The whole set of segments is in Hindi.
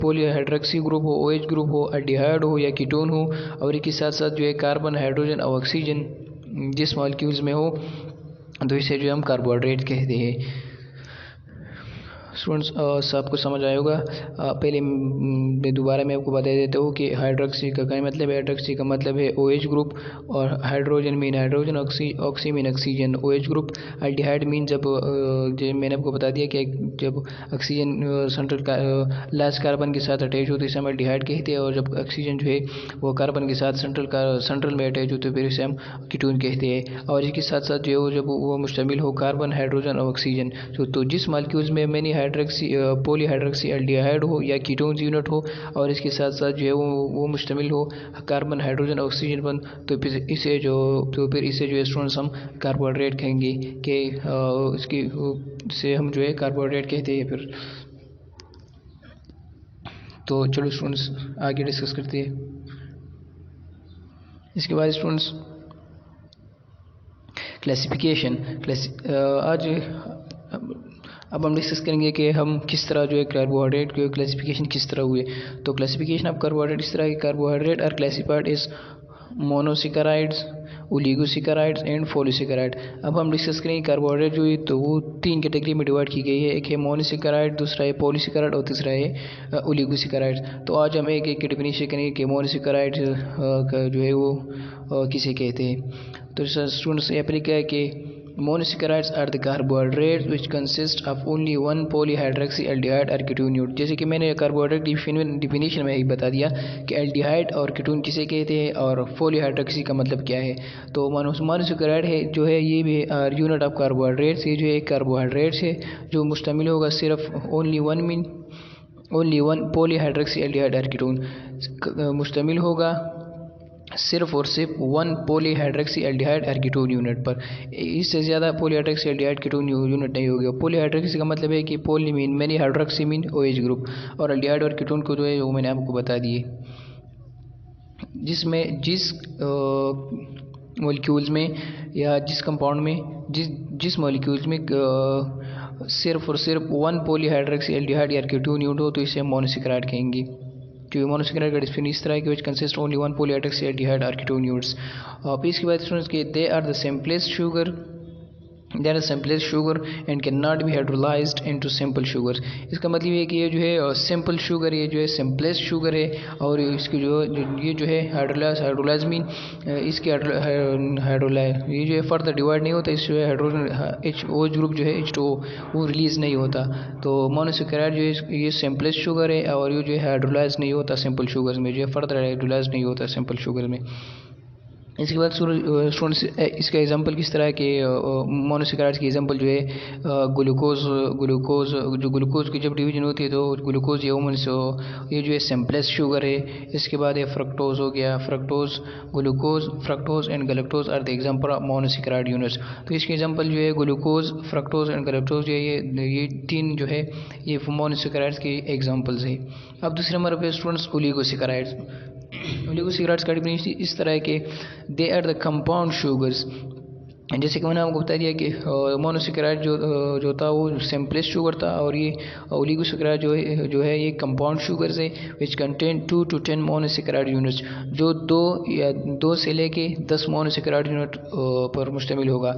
पॉलीहाइड्रोक्सी ग्रुप हो, OH ग्रुप हो, एल्डिहाइड हो या कीटोन हो, और इसके साथ साथ जो है कार्बन, हाइड्रोजन और ऑक्सीजन जिस मॉलिक्यूल्स में हो तो इसे जो हम कार्बोहाइड्रेट कहते हैं। स्टूडेंट्स आपको समझ आया होगा। पहले दोबारा मैं आपको बता देता हूँ कि हाइड्रोक्सी का क्या मतलब है। हाइड्रोक्सी का मतलब है OH ग्रुप, और hydrogen mean hydrogen, oxy mean oxygen, OH group. Aldehyde mean जब मैंने आपको बता दिया कि जब ऑक्सीजन सेंट्रल लास्ट कार्बन के साथ अटैच होती है इसे हम एल्डिहाइड कहते हैं, और जब ऑक्सीजन जो है वो कार्बन के साथ सेंट्रल में अटैच होते हैं फिर इसे हम कीटोन कहते हैं। और इसके साथ साथ जो है जब वो मुश्तमिल हो कार्बन, हाइड्रोजन और ऑक्सीजन, तो जिस मालिक्यूल्स में मैंने पॉलीहाइड्रोक्सी एल्डिहाइड हो या कीटोन्स यूनिट हो, और इसके साथ साथ जो है वो मुश्तमिल हो कार्बन, हाइड्रोजन, ऑक्सीजन पर, तो फिर इसे जो स्टूडेंट्स हम कार्बोहाइड्रेट कहेंगे कि इसकी से हम जो है कार्बोहाइड्रेट कहते हैं फिर। तो चलो स्टूडेंट्स आगे डिस्कस करते हैं। इसके बाद स्टूडेंट्स क्लासिफिकेशन। आज अब हम डिस्कस करेंगे कि हम किस तरह जो है कार्बोहाइड्रेट के क्लासिफिकेशन किस तरह हुए। तो क्लासिफिकेशन ऑफ कार्बोहाइड्रेट इस तरह की carbohydrate are classified is monosaccharides, oligosaccharides and polysaccharide. अब हम डिस्कस करेंगे कार्बोहाइड्रेट जो है तो वो 3 कैटेगरी में डिवाइड की गई है। एक है मोनोसेकेराइड, दूसरा है पॉलीसेकेराइड और तीसरा है ओलिगोसेकेराइड। तो आज हम एक एक डेफिनेशन करेंगे कि मोनोसेकेराइड का जो है वो किसे कहते हैं। तो स्टूडेंट्स यहाँ पर क्या है कि monosaccharides are the carbohydrates which consist of only one polyhydroxy aldehyde or ketone unit। जैसे कि मैंने कार्बोहाइड्रेट डिफिनेशन में ही बता दिया कि एल्डिहाइड और कीटोन किसे कहते हैं और पॉलीहाइड्रोक्सी का मतलब क्या है। तो मोनोसेकेराइड है जो है ये भी यूनिट ऑफ कार्बोहाइड्रेट्स, ये जो है कार्बोहाइड्रेट्स है जो मुश्तमिल होगा सिर्फ ओनली वन पॉलीहाइड्रोक्सी एल्डिहाइड और कीटोन, मुश्तमिल होगा सिर्फ और सिर्फ वन पॉलीहाइड्रोक्सी एल्डिहाइड और कीटोन यूनिट पर। इससे ज़्यादा पॉलीहाइड्रोक्सी एल्डिहाइड कीटोन यूनिट नहीं होगा। पॉलीहाइड्रोक्सी का मतलब है कि poly mean many, hydroxy mean OH group, और एल्डिहाइड और कीटोन को जो है वो मैंने आपको बता दिए। जिसमें जिस मॉलिक्यूल्स में या जिस कंपाउंड में जिस मॉलिक्यूल्स में सिर्फ और सिर्फ वन पॉलीहाइड्रोक्सी एल्डिहाइड या कीटोन यूनिट हो तो इसे हम मोनोसेकेराइड कहेंगे। जो मोनोसेकेराइड का डिफिनेशन इस तरह है कि which consist only one polyhydroxy aldehyde और कीटोन यूनिट्स। फिर इसके बाद स्टूडेंट्स के they are the simplest sugar and can not be hydrolysed into simple sugar. इसका मतलब ये कि ये जो है सिंपल शुगर, ये जो है सिंपलेस्ट शुगर है, और इसकी ये जो है हाइड्रोलाइज मीन इसके हाइड्रोलाइज ये जो है फर्दर डिवाइड नहीं होता, इस जो है हाइड्रोजन OH ग्रुप जो है H2O वो रिलीज़ नहीं होता। तो मोनोसेकेराइड जो है ये सिंपलेस्ट शुगर है, और ये जो है हाइड्रोलाइज नहीं होता सिंपल शुगर में, जो है फर्दर हाइड्रोलाइज नहीं होता सिंपल शुगर में। इसके बाद स्टूडेंट्स इसका एग्जांपल किस तरह के मोनोसेकेराइड्स की एग्जांपल जो है ग्लूकोज की जब डिवीजन होती है तो ग्लूकोज ये जो है सिंपलेस्ट शुगर है। इसके बाद ये फ्रक्टोज हो गया, fructose and galactose are the example of monosaccharide units. तो इसके एग्जांपल जो है ग्लूकोज, फ्रक्टोज एंड गैलेक्टोज जो है ये 3 जो है ये मोनोसेकेराइड्स के एग्जांपल्स है। अब दूसरे नंबर पे स्टूडेंट्स ओलिगोसेकेराइड्स। ओलिगोसेकेराइड्स का डिफिनेशन इस तरह है कि they are the compound sugars. जैसे कि मैंने आपको बता दिया कि मोनोसेकेराइड जो था वो सिंपलेस्ट शुगर था, और ये ओलिगोसेकेराइड जो है ये कंपाउंड शुगर्स है which contain 2 to 10 monosaccharide units, जो 2 से लेके 10 मोनोसेकेराइड यूनिट पर मुश्तमिल होगा।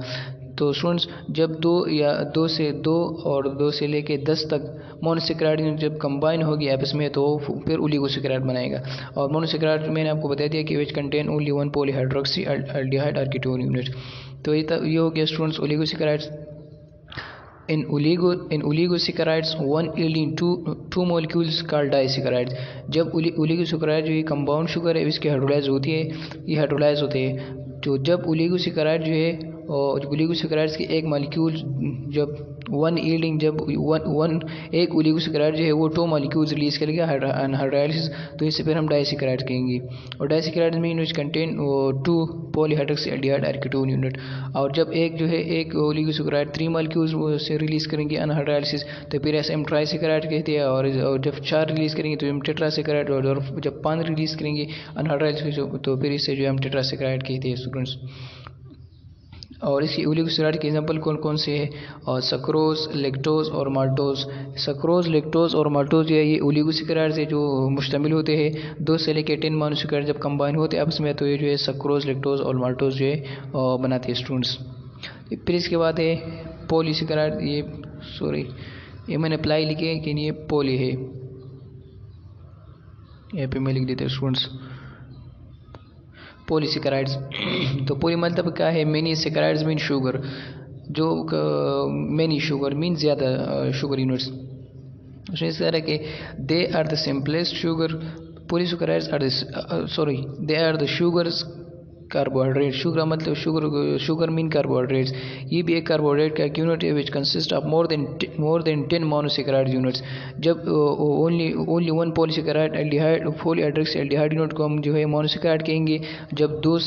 तो स्टूडेंट्स जब 2 से लेके 10 तक मोनोसेकेराइड यूनिट जब कंबाइन होगी आपस में तो फिर ओलिगोसेकेराइड बनाएगा। और मोनोसेकेराइड मैंने आपको बता दिया कि which contain only one polyhydroxy aldehyde और कीटोन यूनिट। तो ये हो गया students oligosaccharides. In oligosaccharides one yielding two molecules called disaccharides। जब ओलिगोसेकेराइड जो ये कंपाउंड शुगर है इसकी हाइड्रोलाइज होती है, ये हाइड्रोलाइज होते हैं। तो जब ओलिगोसेकेराइड जो है और ओलिगोसेकेराइड्स के एक मॉलिक्यूल जब एक ओलिगोसेकेराइड जो है वो 2 मॉलिक्यूल्स रिलीज करेगा हाइड्रोलाइसिस, तो इससे फिर हम डाइसेकेराइड कहेंगे। और disaccharide mean which contain 2 polyhydroxy aldehyde और कीटोन यूनिट। और जब एक ओलिगोसेकेराइड 3 मॉलिक्यूल्स से रिलीज करेंगे अनहाइड्रोलाइसिस तो फिर ऐसे हम ट्राइसेकेराइड कहते हैं। और जब 4 रिलीज करेंगे तो हम टेट्रासेकेराइड, और जब 5 रिलीज करेंगे अनहाइड्रोलाइसिस तो फिर इससे जो हम टेट्रासेकेराइड कहते हैं स्टूडेंट्स। और इसकी ओलिगोसेकेराइड के एग्जांपल कौन कौन से हैं? और सक्रोज, लैक्टोज और माल्टोज। सक्रोज, लैक्टोज और माल्टोज जो है ये ओलिगोसेकेराइड से जो मुश्तमिल होते हैं। 2 से लेकर 10 मोनोसेकेराइड जब कंबाइन होते हैं आपस में तो ये जो है सक्रोज, लैक्टोज और माल्टोज जो है बनाते हैं स्टूडेंट्स। फिर इसके बाद है पॉलीसेकेराइड। ये मैंने अप्लाई लिखे है कि ये पॉली है, यहाँ पे मैं लिख देता हूँ स्टूडेंट्स पॉलीसेकेराइड्स। तो पॉली मतलब क्या है? मेनी सेकेराइड्स मीन शुगर, जो मेनी शुगर मीन ज़्यादा शुगर यूनिट्स। इस तरह के they are the simplest sugar polysaccharides are they are the sugars carbohydrate. Sugar मतलब शुगर मीन कार्बोहाइड्रेट्स। ये भी एक कार्बोहाइड्रेट का यूनिट है which consist of more than 10 monosaccharide units. जब only one polysaccharide aldehyde polyhydrics aldehyde unit को हम जो है मोनोसेकेराइड कहेंगे। जब 2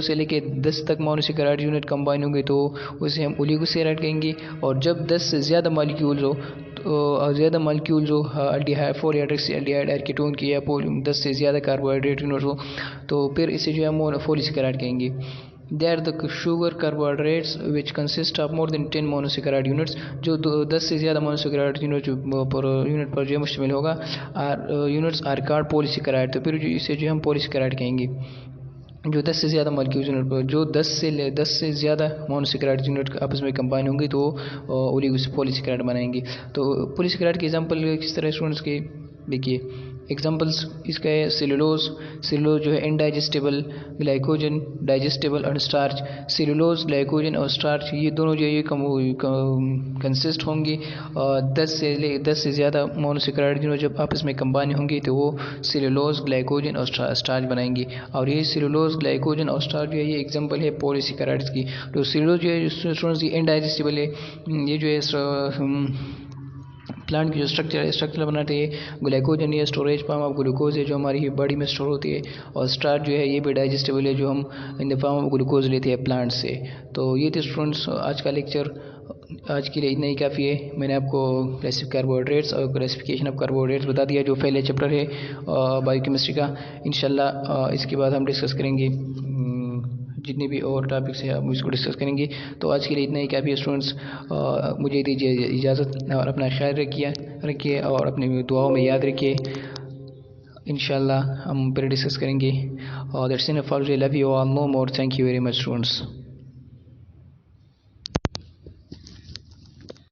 से लेके 10 तक मोनोसेकेराइड यूनिट कंबाइन होंगे तो उसे हम ओलिगोसेकेराइड कहेंगे। और जब 10 से ज़्यादा मालिक्यूल्स हो जो पॉलीहाइड्रिक्स एल्डिहाइड एकीटोन की या 10 से ज़्यादा कार्बोहाइड्रेट यूनिट हो तो फिर इसे जो है पॉलीसेकेराइड कहेंगे। They are the sugar carbohydrates which consist of more than 10 monosaccharide units. जो 10 से ज़्यादा मोनोसेकेराइड यूनिट पर जो है मुश्तमिल होगा यूनिट्स आर कॉल्ड पॉलीसेकेराइड। तो फिर इसे जो हम पॉलीसेकेराइड कहेंगे। जो 10 से ज़्यादा मॉलिक्यूल्स यूनिट पर जो 10 से ज़्यादा मोनोसेकेराइड यूनिट आपस में कंबाइन होंगे तो पॉलीसेकेराइड बनाएंगे। तो पॉलीसेकेराइड के एग्जांपल किस तरह स्टूडेंट्स के देखिए एग्जांपल्स इसका है सेलुलोज जो है इनडाइजेस्टेबल, ग्लाइकोजन डाइजेस्टेबल और स्टार्च। सेलुलोज, ग्लाइकोजन और स्टार्च ये दोनों जो ये कंसिस्ट होंगे 10 से ज़्यादा मोनोसेकेराइड यूनिट जब आपस में कंबाइन होंगे तो वो सेलुलोज, ग्लाइकोजन और स्टार्च बनाएंगे। और ये सेलुलोज, ग्लाइकोजन और स्टार्च जो है ये एग्जांपल है पॉलीसेकेराइड्स की। तो सेलुलोज जो है स्टूडेंट्स ये इनडाइजेस्टेबल है, ये जो है प्लांट की जो स्ट्रक्चर बनाते हैं। ग्लाइकोजन ये स्टोरेज फॉर्म ऑफ ग्लूकोज है जो हमारी बॉडी में स्टोर होती है। और स्टार्च जो है ये भी डाइजेस्टेबल है जो हम in the form of glucose लेते हैं प्लांट से। तो ये थे स्टूडेंट्स आज का लेक्चर। आज के लिए इतना ही काफ़ी है। मैंने आपको कार्बोहाइड्रेट्स और क्लासिफिकेशन ऑफ कार्बोहाइड्रेट्स बता दिया जो पहले चैप्टर है बायोकेमिस्ट्री का। इंशाल्लाह इसके बाद हम डिस्कस करेंगे जितने भी और टॉपिक्स हैं हम इसको डिस्कस करेंगे। तो आज के लिए इतना ही काफ़ी है स्टूडेंट्स। मुझे दीजिए इजाज़त और अपना ख्याल रखिए और अपनी दुआओं में याद रखिए। इंशाल्लाह हम फिर डिस्कस करेंगे। That's enough for today. Love you all, no more. Thank you very much students.